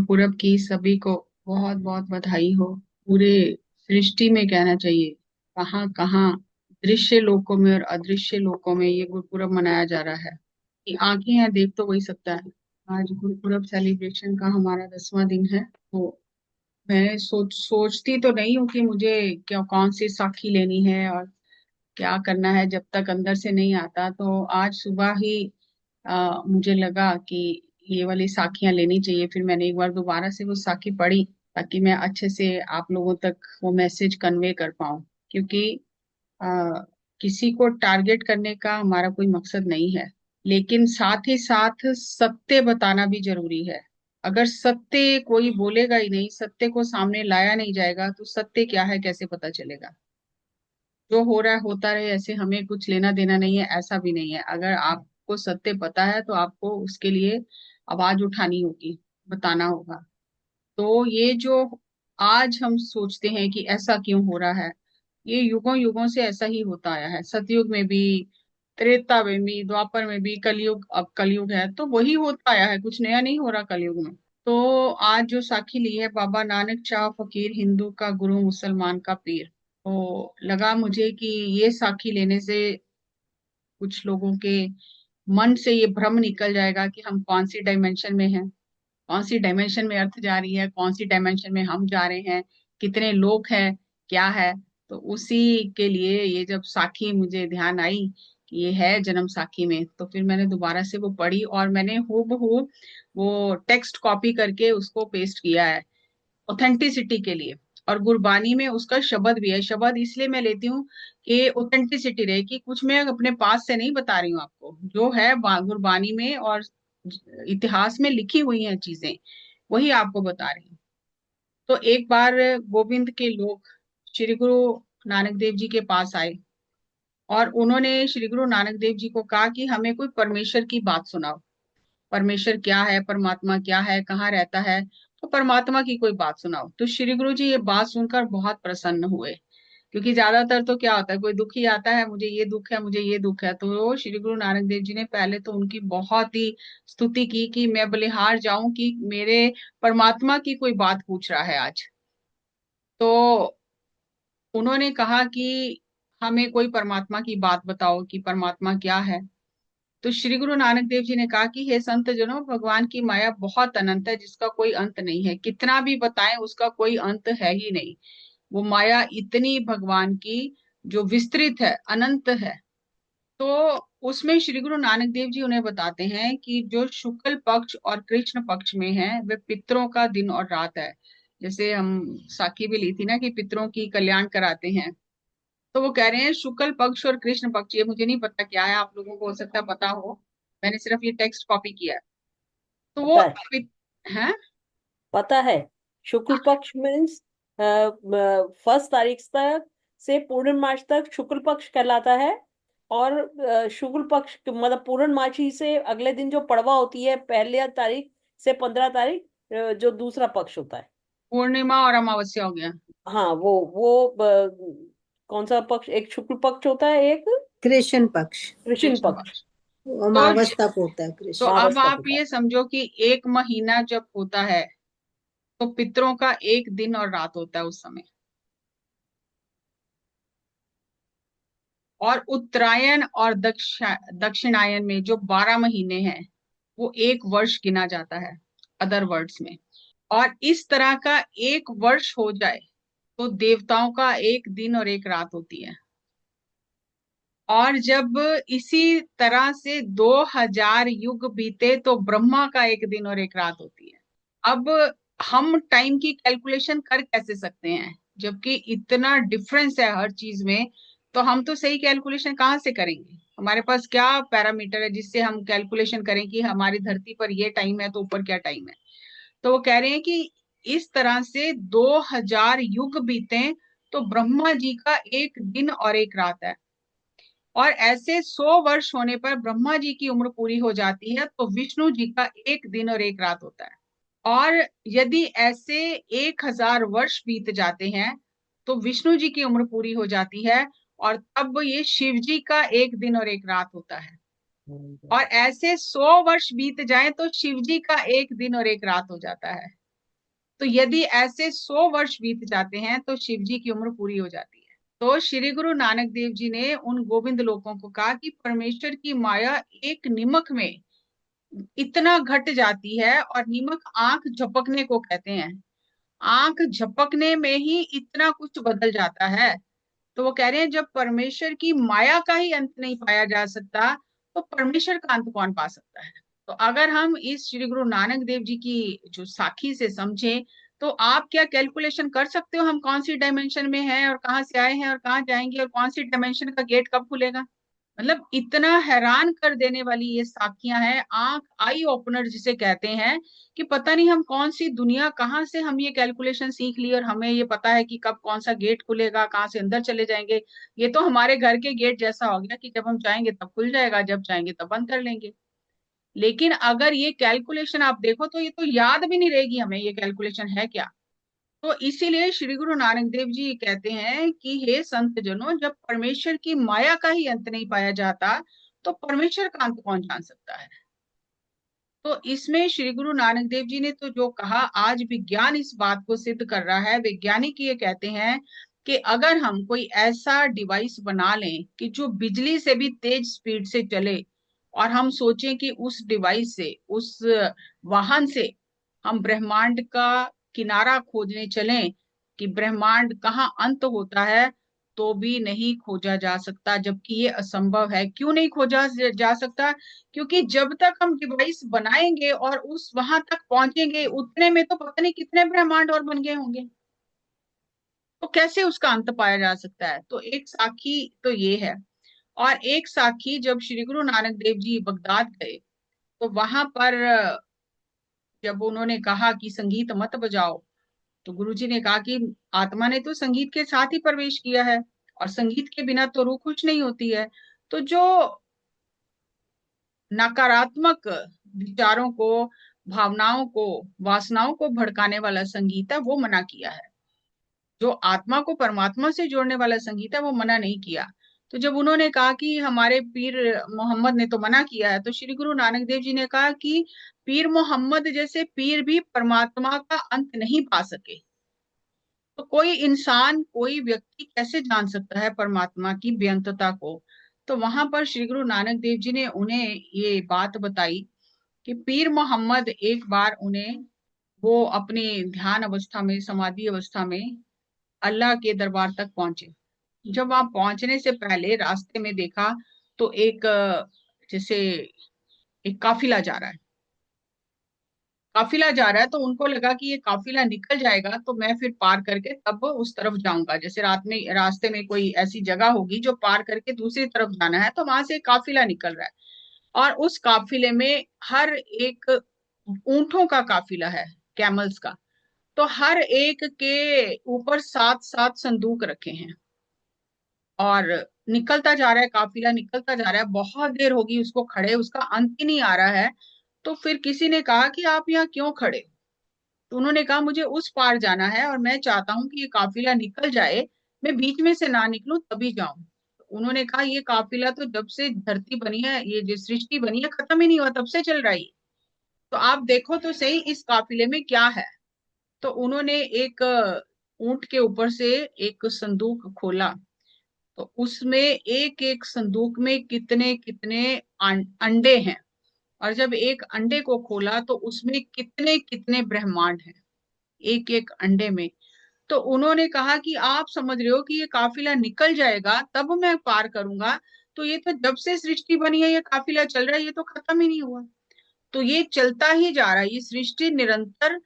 पूरब की सभी को बहुत बहुत बधाई हो। पूरे सृष्टि में कहना चाहिए, कहाँ कहाँ दृश्य लोकों में और अदृश्य लोकों में ये गुरपुरब मनाया जा रहा है। कि आंखें हैं देख तो वही सकता है। आज गुरपुरब सेलिब्रेशन का हमारा 10वां दिन है। तो मैं सोचती तो नहीं हूँ कि मुझे क्या कौन सी साखी लेनी है और क्या करना है, जब तक अंदर से नहीं आता। तो आज सुबह ही मुझे लगा कि ये वाली साखियां लेनी चाहिए। फिर मैंने एक बार दोबारा से वो साखी पढ़ी ताकि मैं अच्छे से आप लोगों तक वो मैसेज कन्वे कर पाऊँ। क्योंकि आ, किसी को टारगेट करने का हमारा कोई मकसद नहीं है, लेकिन साथ ही साथ सत्य बताना भी जरूरी है। अगर सत्य कोई बोलेगा ही नहीं, सत्य को सामने लाया नहीं जाएगा, तो सत्य क्या है कैसे पता चलेगा। जो हो रहा है होता रहे, ऐसे हमें कुछ लेना देना नहीं है, ऐसा भी नहीं है। अगर आपको सत्य पता है तो आपको उसके लिए आवाज उठानी होगी, बताना होगा। तो ये जो आज हम सोचते हैं कि ऐसा क्यों हो रहा है, ये युगों युगों से ऐसा ही होता आया है। सतयुग में भी, त्रेता में भी, द्वापर में भी, कलयुग, अब कलयुग है तो वही होता आया है, कुछ नया नहीं हो रहा कलयुग में। तो आज जो साखी ली है, बाबा नानक शाह फकीर, हिंदू का गुरु, मुसलमान का पीर। तो लगा मुझे कि ये साखी लेने से कुछ लोगों के मन से ये भ्रम निकल जाएगा कि हम कौन सी डायमेंशन में हैं, कौन सी डायमेंशन में अर्थ जा रही है, कौन सी डायमेंशन में हम जा रहे हैं, कितने लोग हैं, क्या है। तो उसी के लिए ये जब साखी मुझे ध्यान आई कि ये है जन्म साखी में, तो फिर मैंने दोबारा से वो पढ़ी और मैंने हूबहू वो टेक्स्ट कॉपी करके उसको पेस्ट किया है ऑथेंटिसिटी के लिए। और गुरबानी में उसका शब्द भी है। शब्द इसलिए मैं लेती हूँ कि ऑथेंटिसिटी रहे, कि कुछ मैं अपने पास से नहीं बता रही हूँ आपको, जो है गुरबानी में और इतिहास में लिखी हुई हैं चीजें, वही आपको बता रही हूँ। तो एक बार गोविंद के लोग श्री गुरु नानक देव जी के पास आए और उन्होंने श्री गुरु नानक देव जी को कहा कि हमें कोई परमेश्वर की बात सुनाओ। परमेश्वर क्या है, परमात्मा क्या है, कहाँ रहता है, तो परमात्मा की कोई बात सुनाओ। तो श्री गुरु जी ये बात सुनकर बहुत प्रसन्न हुए। क्योंकि ज्यादातर तो क्या होता है, कोई दुखी आता है, मुझे ये दुख है, मुझे ये दुख है, तो श्री गुरु नानक देव जी ने पहले तो उनकी बहुत ही स्तुति की कि मैं बलिहार जाऊं कि मेरे परमात्मा की कोई बात पूछ रहा है आज। तो उन्होंने कहा कि हमें कोई परमात्मा की बात बताओ कि परमात्मा क्या है। तो श्री गुरु नानक देव जी ने कहा कि हे संत जनों, भगवान की माया बहुत अनंत है, जिसका कोई अंत नहीं है। कितना भी बताएं उसका कोई अंत है ही नहीं। वो माया इतनी भगवान की जो विस्तृत है, अनंत है। तो उसमें श्री गुरु नानक देव जी उन्हें बताते हैं कि जो शुक्ल पक्ष और कृष्ण पक्ष में है, वे पितरों का दिन और रात है। जैसे हम साखी भी ली थी ना कि पितरों की कल्याण कराते हैं। तो वो कह रहे हैं शुक्ल पक्ष और कृष्ण पक्ष, ये मुझे नहीं पता क्या है, आप लोगों को हो सकता है पता हो। मैंने सिर्फ ये टेक्स्ट कॉपी किया है। तो वो पता है। है। पता है। शुक्ल पक्ष मीन्स 1 तारीख तक से पूर्णमास तक शुक्ल पक्ष कहलाता है। और शुक्ल पक्ष मतलब पूर्णमासी से अगले दिन जो पड़वा होती है, पहले तारीख से 15 तारीख, जो दूसरा पक्ष होता है। पूर्णिमा और अमावस्या हो गया। हाँ, वो कौन सा पक्ष? एक शुक्ल पक्ष होता है, एक कृष्ण पक्ष। कृष्ण कृष्ण पक्ष। पक्ष। तो अमावस तक होता है तो कृष्ण। अब महावस तक आप होता है। ये समझो कि एक महीना जब होता है तो पितरों का एक दिन और रात होता है उस समय। और उत्तरायण और दक्षिणायन में जो 12 महीने हैं, वो एक वर्ष गिना जाता है अदर वर्ड्स में। और इस तरह का एक वर्ष हो जाए तो देवताओं का एक दिन और एक रात होती है। और जब इसी तरह से 2000 युग बीते तो ब्रह्मा का एक दिन और एक रात होती है। अब हम टाइम की कैलकुलेशन कर कैसे सकते हैं, जबकि इतना डिफरेंस है हर चीज में। तो हम तो सही कैलकुलेशन कहाँ से करेंगे, हमारे पास क्या पैरामीटर है जिससे हम कैलकुलेशन करें कि हमारी धरती पर ये टाइम है तो ऊपर क्या टाइम है। तो वो कह रहे हैं कि इस तरह से 2000 युग बीते तो ब्रह्मा जी का एक दिन और एक रात है। और ऐसे 100 वर्ष होने पर ब्रह्मा जी की उम्र पूरी हो जाती है तो विष्णु जी का एक दिन और एक रात होता है। और यदि ऐसे 1000 वर्ष बीत जाते हैं तो विष्णु जी की उम्र पूरी हो जाती है, और तब ये शिव जी का एक दिन और एक रात होता है। और ऐसे 100 वर्ष बीत जाए तो शिव जी का एक दिन और एक रात हो जाता है। तो यदि ऐसे 100 वर्ष बीत जाते हैं तो शिव जी की उम्र पूरी हो जाती है। तो श्री गुरु नानक देव जी ने उन गोविंद लोगों को कहा कि परमेश्वर की माया एक निमक में इतना घट जाती है, और निमक आंख झपकने को कहते हैं, आंख झपकने में ही इतना कुछ बदल जाता है। तो वो कह रहे हैं जब परमेश्वर की माया का ही अंत नहीं पाया जा सकता तो परमेश्वर का अंत कौन पा सकता है। तो अगर हम इस श्री गुरु नानक देव जी की जो साखी से समझें, तो आप क्या कैलकुलेशन कर सकते हो हम कौन सी डायमेंशन में हैं और कहाँ से आए हैं और कहाँ जाएंगे और कौन सी डायमेंशन का गेट कब खुलेगा। मतलब इतना हैरान कर देने वाली ये साखियां हैं, आंख आई ओपनर जिसे कहते हैं, कि पता नहीं हम कौन सी दुनिया कहाँ से हम ये कैलकुलेशन सीख ली और हमें ये पता है कि कब कौन सा गेट खुलेगा, कहाँ से अंदर चले जाएंगे। ये तो हमारे घर के गेट जैसा हो गया कि जब हम चाहेंगे तब खुल जाएगा, जब चाहेंगे तब बंद कर लेंगे। लेकिन अगर ये कैलकुलेशन आप देखो तो ये तो याद भी नहीं रहेगी हमें ये कैलकुलेशन है क्या। तो इसीलिए श्री गुरु नानक देव जी कहते हैं कि हे संत जनों, जब परमेश्वर की माया का ही अंत नहीं पाया जाता तो परमेश्वर का अंत कौन जान सकता है। तो इसमें श्री गुरु नानक देव जी ने तो जो कहा, आज विज्ञान इस बात को सिद्ध कर रहा है। वैज्ञानिक ये कहते हैं कि अगर हम कोई ऐसा डिवाइस बना लें कि जो बिजली से भी तेज स्पीड से चले, और हम सोचें कि उस डिवाइस से, उस वाहन से हम ब्रह्मांड का किनारा खोजने चलें कि ब्रह्मांड कहाँ अंत होता है, तो भी नहीं खोजा जा सकता, जबकि ये असंभव है। क्यों नहीं खोजा जा सकता? क्योंकि जब तक हम डिवाइस बनाएंगे और उस वहां तक पहुंचेंगे, उतने में तो पता नहीं कितने ब्रह्मांड और बन गए होंगे। तो कैसे उसका अंत पाया जा सकता है? तो एक साखी तो ये है। और एक साखी, जब श्री गुरु नानक देव जी बगदाद गए तो वहां पर जब उन्होंने कहा कि संगीत मत बजाओ, तो गुरुजी ने कहा कि आत्मा ने तो संगीत के साथ ही प्रवेश किया है, और संगीत के बिना तो रूह खुश नहीं होती है। तो जो नकारात्मक विचारों को, भावनाओं को, वासनाओं को भड़काने वाला संगीत है वो मना किया है। जो आत्मा को परमात्मा से जोड़ने वाला संगीत है वो मना नहीं किया। तो जब उन्होंने कहा कि हमारे पीर मोहम्मद ने तो मना किया है, तो श्री गुरु नानक देव जी ने कहा कि पीर मोहम्मद जैसे पीर भी परमात्मा का अंत नहीं पा सके, तो कोई इंसान, कोई व्यक्ति कैसे जान सकता है परमात्मा की बेअंतता को। तो वहां पर श्री गुरु नानक देव जी ने उन्हें ये बात बताई कि पीर मोहम्मद एक बार उन्हें, वो अपनी ध्यान अवस्था में, समाधि अवस्था में अल्लाह के दरबार तक पहुंचे। जब वहां पहुंचने से पहले रास्ते में देखा तो एक जैसे एक काफिला जा रहा है, काफिला जा रहा है, तो उनको लगा कि ये काफिला निकल जाएगा तो मैं फिर पार करके तब उस तरफ जाऊंगा। जैसे रात में रास्ते में कोई ऐसी जगह होगी जो पार करके दूसरी तरफ जाना है, तो वहां से काफिला निकल रहा है। और उस काफिले में हर एक, ऊंटों का काफिला है, कैमल्स का, तो हर एक के ऊपर 7-7 संदूक रखे हैं। और निकलता जा रहा है, काफिला निकलता जा रहा है, बहुत देर होगी उसको खड़े, उसका अंत ही नहीं आ रहा है। तो फिर किसी ने कहा कि आप यहाँ क्यों खड़े? तो उन्होंने कहा मुझे उस पार जाना है और मैं चाहता हूँ कि ये काफिला निकल जाए, मैं बीच में से ना निकलूं तभी जाऊं। तो उन्होंने कहा ये काफिला तो जब से धरती बनी है, ये जो सृष्टि बनी है, खत्म ही नहीं हुआ, तब से चल रहा है। तो आप देखो तो सही इस काफिले में क्या है। तो उन्होंने एक ऊंट के ऊपर से एक संदूक खोला, तो उसमें एक एक संदूक में कितने कितने अंडे हैं। और जब एक अंडे को खोला तो उसमें कितने कितने ब्रह्मांड हैं एक एक अंडे में। तो उन्होंने कहा कि आप समझ रहे हो कि ये काफिला निकल जाएगा तब मैं पार करूंगा, तो ये तो जब से सृष्टि बनी है ये काफिला चल रहा है, ये तो खत्म ही नहीं हुआ। तो ये चलता ही जा रहा है, ये सृष्टि निरंतर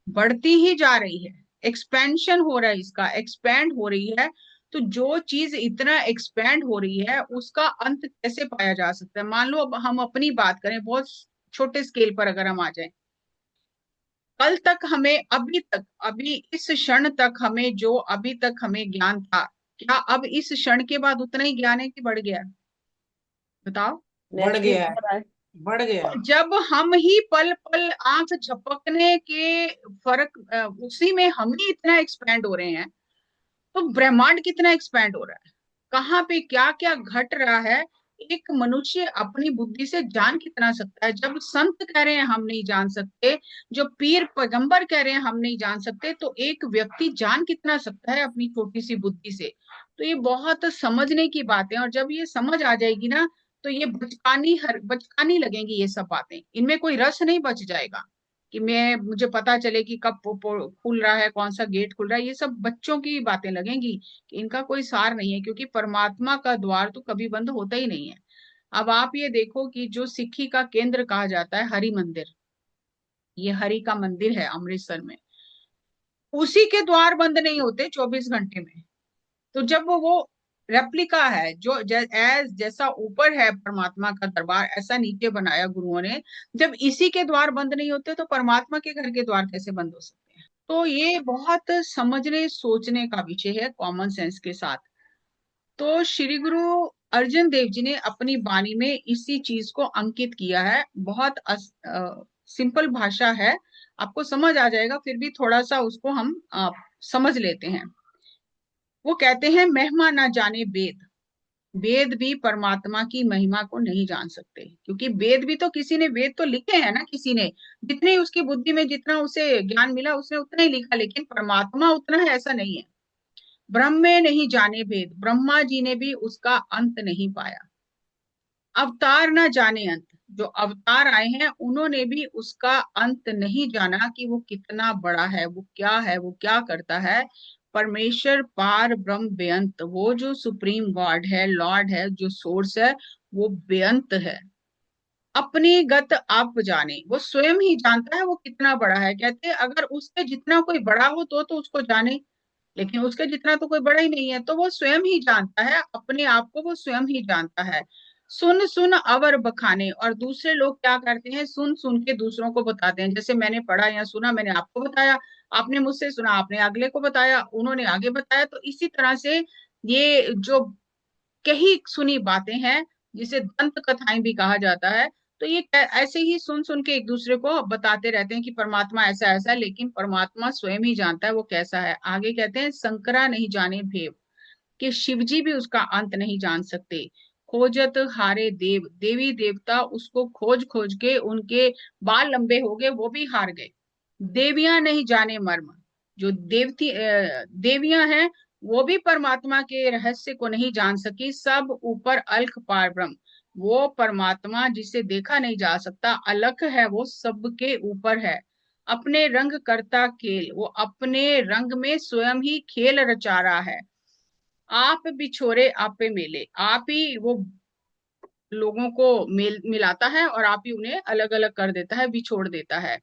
बढ़ती ही जा रही है, एक्सपेंशन हो रहा है, इसका एक्सपैंड हो रही है। तो जो चीज इतना एक्सपैंड हो रही है उसका अंत कैसे पाया जा सकता है? मान लो अब हम अपनी बात करें, बहुत छोटे स्केल पर अगर हम आ जाएं, कल तक हमें, अभी तक, अभी इस क्षण तक हमें जो अभी तक हमें ज्ञान था, क्या अब इस क्षण के बाद उतना ही ज्ञान है कि बढ़ गया? बताओ। बढ़ नेचुरली गया है, बढ़ रहा है। बढ़ गया है। और जब हम ही पल पल आंख झपकने के फर्क, उसी में हम ही इतना एक्सपैंड हो रहे हैं, तो ब्रह्मांड कितना एक्सपैंड हो रहा है, कहाँ पे क्या क्या घट रहा है, एक मनुष्य अपनी बुद्धि से जान कितना सकता है? जब संत कह रहे हैं हम नहीं जान सकते, जो पीर पैगंबर कह रहे हैं हम नहीं जान सकते, तो एक व्यक्ति जान कितना सकता है अपनी छोटी सी बुद्धि से? तो ये बहुत समझने की बात है, और जब ये समझ आ जाएगी ना, तो ये बचकानी लगेंगी ये सब बातें, इनमें कोई रस नहीं बच जाएगा कि मुझे पता चले कि कब खुल रहा है, कौन सा गेट खुल रहा है। ये सब बच्चों की बातें लगेंगी कि इनका कोई सार नहीं है, क्योंकि परमात्मा का द्वार तो कभी बंद होता ही नहीं है। अब आप ये देखो कि जो सिक्खी का केंद्र कहा जाता है हरि मंदिर, ये हरि का मंदिर है अमृतसर में, उसी के द्वार बंद नहीं होते 24 घंटे में। तो जब वो रेप्लिका है, जो जैसा ऊपर है परमात्मा का दरबार, ऐसा नीचे बनाया गुरुओं ने, जब इसी के द्वार बंद नहीं होते तो परमात्मा के घर के द्वार कैसे बंद हो सकते हैं? तो ये बहुत समझने सोचने का विषय है कॉमन सेंस के साथ। तो श्री गुरु अर्जन देव जी ने अपनी वाणी में इसी चीज को अंकित किया है। बहुत सिंपल भाषा है, आपको समझ आ जाएगा, फिर भी थोड़ा सा उसको हम समझ लेते हैं। वो कहते हैं, महिमा ना जाने वेद, वेद भी परमात्मा की महिमा को नहीं जान सकते, क्योंकि वेद भी तो किसी ने, वेद तो लिखे हैं ना किसी ने, जितनी उसकी बुद्धि में जितना उसे ज्ञान मिला उसने उतना ही लिखा, लेकिन परमात्मा उतना है ऐसा नहीं है। ब्रह्म में नहीं जाने भेद, ब्रह्मा जी ने भी उसका अंत नहीं पाया। अवतार न जाने अंत, जो अवतार आए हैं उन्होंने भी उसका अंत नहीं जाना कि वो कितना बड़ा है, वो क्या है, वो क्या करता है। परमेश्वर पार ब्रह्म बेअंत, वो जो सुप्रीम गॉड है, लॉर्ड है, जो सोर्स है, वो बेअंत है। अपनी गत आप जाने, वो स्वयं ही जानता है वो कितना बड़ा है। कहते हैं अगर उससे जितना कोई बड़ा हो तो उसको जाने, लेकिन उसके जितना तो कोई बड़ा ही नहीं है, तो वो स्वयं ही जानता है अपने आप को, वो स्वयं ही जानता है। सुन सुन अवर बखाने, और दूसरे लोग क्या करते हैं, सुन सुन के दूसरों को बताते हैं। जैसे मैंने पढ़ा या सुना, मैंने आपको बताया, आपने मुझसे सुना, आपने अगले को बताया, उन्होंने आगे बताया। तो इसी तरह से ये जो कही सुनी बातें हैं, जिसे दंत कथाएं भी कहा जाता है, तो ये ऐसे ही सुन सुन के एक दूसरे को बताते रहते हैं कि परमात्मा ऐसा ऐसा है, लेकिन परमात्मा स्वयं ही जानता है वो कैसा है। आगे कहते हैं, शंकरा नहीं जाने भेव, कि शिव जी भी उसका अंत नहीं जान सकते। खोजत हारे देव, देवी देवता उसको खोज खोज के उनके बाल लंबे हो गए, वो भी हार गए। देवियां नहीं जाने मर्म, जो देवियां हैं वो भी परमात्मा के रहस्य को नहीं जान सकी। सब ऊपर अलख पार ब्रह्म, वो परमात्मा जिसे देखा नहीं जा सकता, अलख है, वो सबके ऊपर है। अपने रंग करता खेल, वो अपने रंग में स्वयं ही खेल रचा रहा है। आप बिछोरे आपे मेले, आप ही वो लोगों को मिलाता है, और आप ही उन्हें अलग अलग कर देता है, बिछोड़ देता है।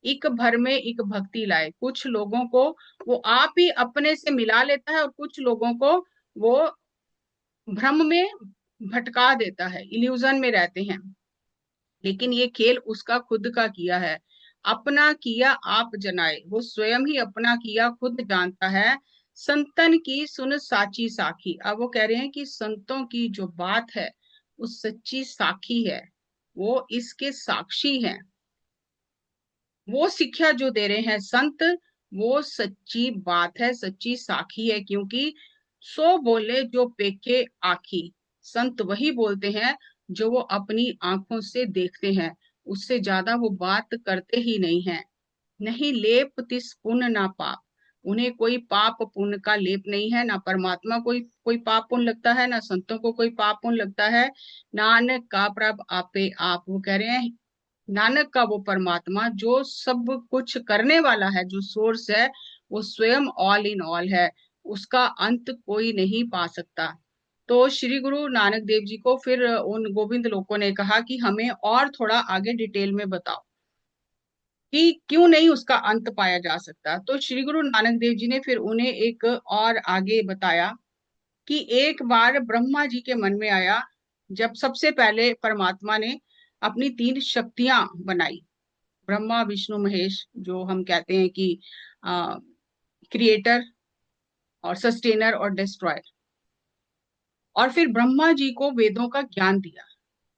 एक भर में एक भक्ति लाए, कुछ लोगों को वो आप ही अपने से मिला लेता है, और कुछ लोगों को वो भ्रम में भटका देता है, इल्यूजन में रहते हैं। लेकिन ये खेल उसका खुद का किया है। अपना किया आप जनाए, वो स्वयं ही अपना किया खुद जानता है। संतन की सुन साची साखी, अब वो कह रहे हैं कि संतों की जो बात है वो सच्ची साखी है, वो इसके साक्षी हैं। वो शिक्षा जो दे रहे हैं संत, वो सच्ची बात है, सच्ची साखी है, क्योंकि सो बोले जो पेखे आखी, संत वही बोलते हैं जो वो अपनी आंखों से देखते हैं, उससे ज्यादा वो बात करते ही नहीं है। नहीं लेप तिस पुण्य ना पाप, उन्हें कोई पाप पुण्य का लेप नहीं है, ना परमात्मा कोई कोई पाप पुण्य लगता है, ना संतों को कोई पाप पुण्य लगता है। नानक का प्रभ आपे आप, वो कह रहे हैं नानक का वो परमात्मा जो सब कुछ करने वाला है, जो सोर्स है, वो स्वयं ऑल इन ऑल है, उसका अंत कोई नहीं पा सकता। तो श्री गुरु नानक देव जी को फिर उन गोविंद लोगों ने कहा कि हमें और थोड़ा आगे डिटेल में बताओ कि क्यों नहीं उसका अंत पाया जा सकता। तो श्री गुरु नानक देव जी ने फिर उन्हें एक और आगे बताया कि एक बार ब्रह्मा जी के मन में आया, जब सबसे पहले परमात्मा ने अपनी 3 शक्तियां बनाई, ब्रह्मा विष्णु महेश, जो हम कहते हैं कि क्रिएटर और सस्टेनर और डिस्ट्रॉयर। और फिर ब्रह्मा जी को वेदों का ज्ञान दिया,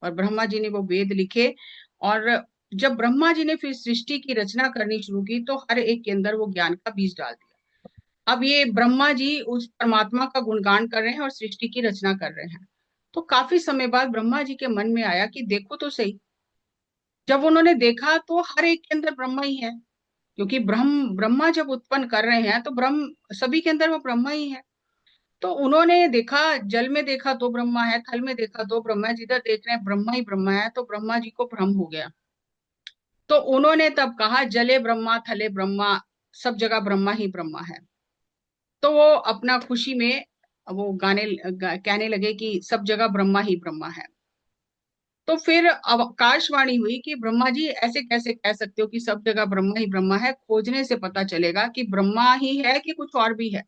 और ब्रह्मा जी ने वो वेद लिखे। और जब ब्रह्मा जी ने फिर सृष्टि की रचना करनी शुरू की, तो हर एक के अंदर वो ज्ञान का बीज डाल दिया। अब ये ब्रह्मा जी उस परमात्मा का गुणगान कर रहे हैं और सृष्टि की रचना कर रहे हैं। तो काफी समय बाद ब्रह्मा जी के मन में आया कि देखो तो सही। जब उन्होंने देखा तो हर एक के अंदर ब्रह्मा ही है, क्योंकि ब्रह्मा जब उत्पन्न कर रहे हैं तो ब्रह्म सभी के अंदर वो ब्रह्मा ही है। तो उन्होंने देखा, जल में देखा तो ब्रह्मा है, थल में देखा तो ब्रह्मा है, जिधर देख रहे हैं ब्रह्मा ही ब्रह्मा है, तो ब्रह्मा जी को भ्रम हो गया। तो उन्होंने तब कहा जले ब्रह्मा थले ब्रह्मा, सब जगह ब्रह्मा ही ब्रह्मा है। तो वो अपना खुशी में वो कहने लगे कि सब जगह ब्रह्मा ही ब्रह्मा है। तो फिर आकाशवाणी हुई कि ब्रह्मा जी ऐसे कैसे कह सकते हो कि सब जगह ब्रह्मा ही ब्रह्मा है, खोजने से पता चलेगा कि ब्रह्मा ही है कि कुछ और भी है।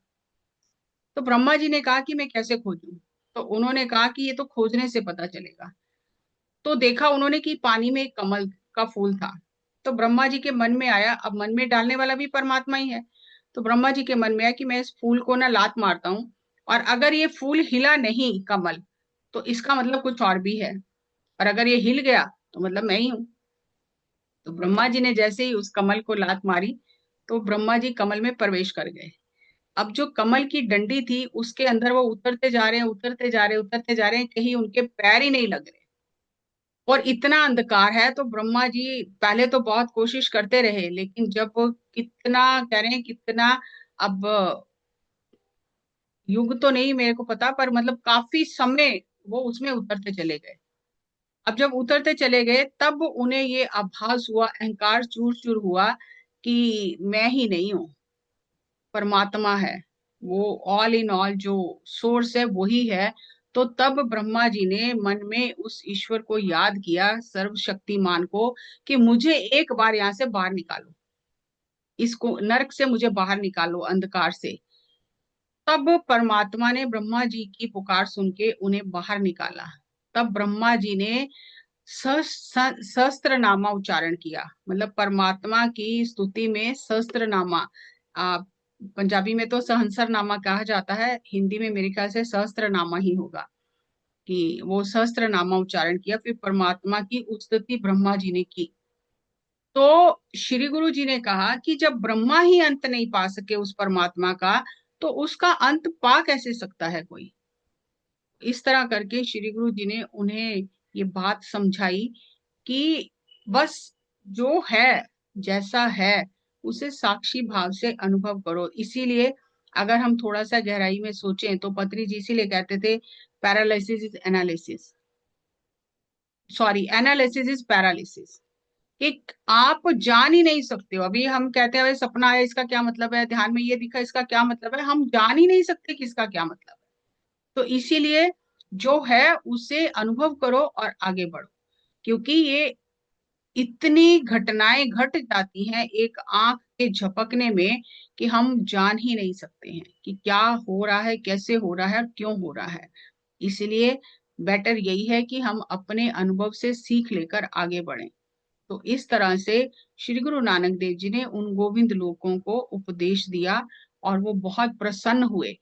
तो ब्रह्मा जी ने कहा कि मैं कैसे खोजूं। तो उन्होंने कहा कि ये तो खोजने से पता चलेगा। तो देखा उन्होंने कि पानी में एक कमल का फूल था। तो ब्रह्मा जी के मन में आया, अब मन में डालने वाला भी परमात्मा ही है। तो ब्रह्मा जी के मन में आया कि मैं इस फूल को ना लात मारता हूँ, और अगर ये फूल हिला नहीं कमल, तो इसका मतलब कुछ और भी है, और अगर ये हिल गया तो मतलब मैं ही हूँ। तो ब्रह्मा जी ने जैसे ही उस कमल को लात मारी, तो ब्रह्मा जी कमल में प्रवेश कर गए। अब जो कमल की डंडी थी उसके अंदर वो उतरते जा रहे हैं, उतरते जा रहे हैं, उतरते जा रहे हैं, कहीं उनके पैर ही नहीं लग रहे, और इतना अंधकार है। तो ब्रह्मा जी पहले तो बहुत कोशिश करते रहे, लेकिन जब वो कितना कह रहे हैं कितना, अब युग तो नहीं मेरे को पता, पर मतलब काफी समय वो उसमें उतरते चले गए। अब जब उतरते चले गए तब उन्हें ये आभास हुआ, अहंकार चूर चूर हुआ कि मैं ही नहीं हूँ, परमात्मा है, वो ऑल इन ऑल जो सोर्स है वही है। तो तब ब्रह्मा जी ने मन में उस ईश्वर को याद किया, सर्वशक्तिमान को, कि मुझे एक बार यहाँ से बाहर निकालो, इसको नरक से मुझे बाहर निकालो, अंधकार से। तब परमात्मा ने ब्रह्मा जी की पुकार सुन के उन्हें बाहर निकाला। तब ब्रह्मा जी ने सहस्त्र नामा उच्चारण किया, मतलब परमात्मा की स्तुति में सहस्त्र नामा, आ, पंजाबी में तो सहस्र नामा कहा जाता है, हिंदी में मेरे ख्याल से सहस्त्र नामा ही होगा, कि वो सहस्त्र नामा उच्चारण किया, फिर परमात्मा की स्तुति ब्रह्मा जी ने की। तो श्री गुरु जी ने कहा कि जब ब्रह्मा ही अंत नहीं पा सके उस परमात्मा का, तो उसका अंत पा कैसे सकता है कोई। इस तरह करके श्री गुरु जी ने उन्हें ये बात समझाई कि बस जो है, जैसा है, उसे साक्षी भाव से अनुभव करो। इसीलिए अगर हम थोड़ा सा गहराई में सोचें तो पत्री जी इसीलिए कहते थे paralysis is analysis, sorry analysis is paralysis, कि आप जान ही नहीं सकते हो। अभी हम कहते हैं सपना आया इसका क्या मतलब है, ध्यान में ये दिखा इसका क्या मतलब है, हम जान ही नहीं सकते कि इसका क्या मतलब है। तो इसीलिए जो है उसे अनुभव करो और आगे बढ़ो, क्योंकि ये इतनी घटनाएं घट जाती हैं एक आंख के झपकने में कि हम जान ही नहीं सकते हैं कि क्या हो रहा है, कैसे हो रहा है और क्यों हो रहा है। इसलिए बेटर यही है कि हम अपने अनुभव से सीख लेकर आगे बढ़ें। तो इस तरह से श्री गुरु नानक देव जी ने उन गोविंद लोगों को उपदेश दिया, और वो बहुत प्रसन्न हुए।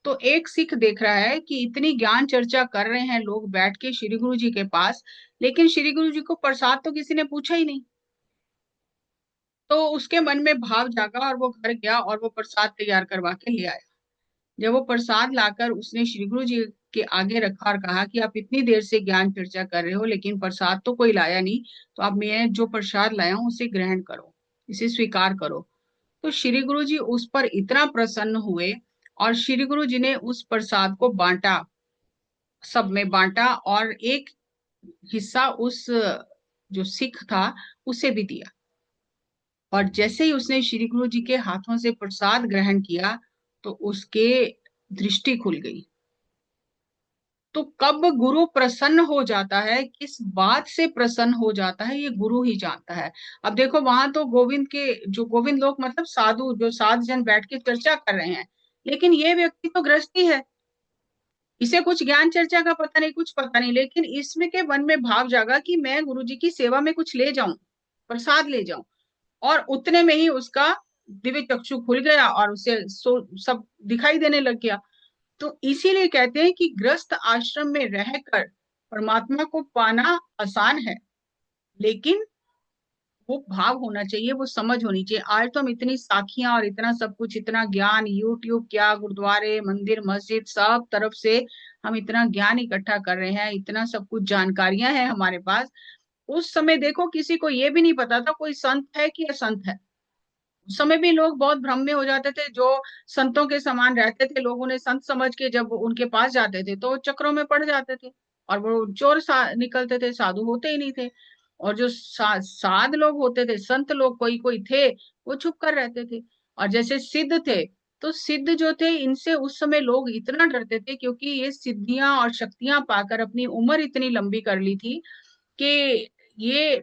तो एक सिख देख रहा है कि इतनी ज्ञान चर्चा कर रहे हैं लोग बैठ के श्री गुरु जी के पास, लेकिन श्री गुरु जी को प्रसाद तो किसी ने पूछा ही नहीं। तो उसके मन में भाव जागा और वो घर गया और वो प्रसाद तैयार करवा के ले आया। जब वो प्रसाद लाकर उसने श्री गुरु जी के आगे रखा और कहा कि आप इतनी देर से ज्ञान चर्चा कर रहे हो लेकिन प्रसाद तो कोई लाया नहीं, तो अब मैं जो प्रसाद लाया हूं उसे ग्रहण करो, इसे स्वीकार करो। तो श्री गुरु जी उस पर इतना प्रसन्न हुए, और श्री गुरु जी ने उस प्रसाद को बांटा, सब में बांटा, और एक हिस्सा उस जो सिख था उसे भी दिया। और जैसे ही उसने श्री गुरु जी के हाथों से प्रसाद ग्रहण किया तो उसके दृष्टि खुल गई। तो कब गुरु प्रसन्न हो जाता है, किस बात से प्रसन्न हो जाता है, ये गुरु ही जानता है। अब देखो वहां तो गोविंद के जो गोविंद लोग मतलब साधु, जो साधु जन बैठ के चर्चा कर रहे हैं, लेकिन ये व्यक्ति तो गृहस्थी है, इसे कुछ ज्ञान चर्चा का पता नहीं, कुछ पता नहीं, लेकिन इसमें के मन में भाव जागा कि मैं गुरु जी की सेवा में कुछ ले जाऊं, प्रसाद ले जाऊं। और उतने में ही उसका दिव्य चक्षु खुल गया और उसे सब दिखाई देने लग गया। तो इसीलिए कहते हैं कि गृहस्थ आश्रम में रहकर परमात्मा को पाना आसान है, लेकिन वो भाव होना चाहिए, वो समझ होनी चाहिए। आज तो हम इतनी साखियां और इतना सब कुछ, इतना ज्ञान, यूट्यूब क्या, गुरुद्वारे, मंदिर, मस्जिद, सब तरफ से हम इतना ज्ञान इकट्ठा कर रहे हैं, इतना सब कुछ जानकारियां हैं हमारे पास। उस समय देखो किसी को ये भी नहीं पता था कोई संत है कि असंत है। उस समय भी लोग बहुत भ्रम में हो जाते थे, जो संतों के समान रहते थे लोग उन्हें संत समझ के जब उनके पास जाते थे तो चक्रों में पड़ जाते थे, और वो चोर निकलते थे, साधु होते ही नहीं थे। और जो साध लोग होते थे, संत लोग कोई कोई थे, वो छुप कर रहते थे। और जैसे सिद्ध थे, तो सिद्ध जो थे इनसे उस समय लोग इतना डरते थे, क्योंकि ये सिद्धियां और शक्तियां पाकर अपनी उम्र इतनी लंबी कर ली थी कि ये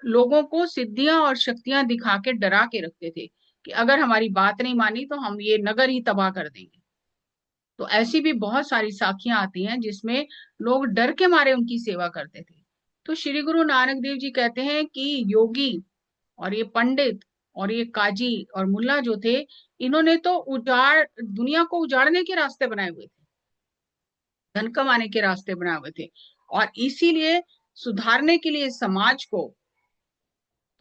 लोगों को सिद्धियां और शक्तियां दिखा के डरा के रखते थे कि अगर हमारी बात नहीं मानी तो हम ये नगर ही तबाह कर देंगे। तो ऐसी भी बहुत सारी साखियां आती हैं जिसमें लोग डर के मारे उनकी सेवा करते थे। तो श्री गुरु नानक देव जी कहते हैं कि योगी और ये पंडित और ये काजी और मुल्ला जो थे, इन्होंने तो दुनिया को उजाड़ने के रास्ते बनाए हुए थे, धन कमाने के रास्ते बनाए हुए थे। और इसीलिए सुधारने के लिए समाज को,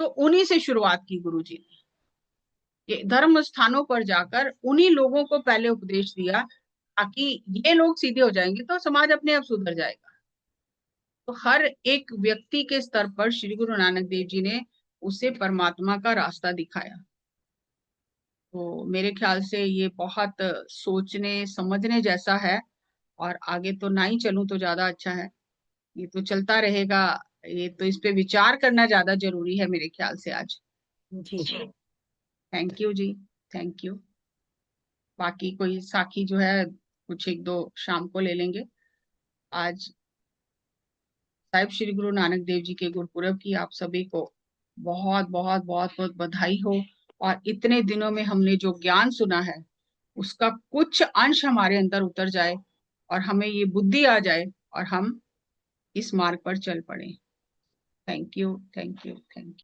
तो उन्हीं से शुरुआत की गुरु जी ने। ये धर्म स्थानों पर जाकर उन्हीं लोगों को पहले उपदेश दिया, ताकि ये लोग सीधे हो जाएंगे तो समाज अपने आप सुधर जाएगा। तो हर एक व्यक्ति के स्तर पर श्री गुरु नानक देव जी ने उसे परमात्मा का रास्ता दिखाया। तो मेरे ख्याल से ये बहुत सोचने समझने जैसा है, और आगे तो ना ही चलूं तो ज्यादा अच्छा है। ये तो चलता रहेगा, ये तो इस पे विचार करना ज्यादा जरूरी है मेरे ख्याल से आज। जी। थैंक यू जी, थैंक यू। बाकी कोई साखी जो है कुछ एक दो शाम को ले लेंगे। आज साहिब श्री गुरु नानक देव जी के गुरुपुरब की आप सभी को बहुत बहुत बहुत बहुत बधाई हो। और इतने दिनों में हमने जो ज्ञान सुना है, उसका कुछ अंश हमारे अंदर उतर जाए और हमें ये बुद्धि आ जाए और हम इस मार्ग पर चल पड़े। Thank you, thank you, thank you.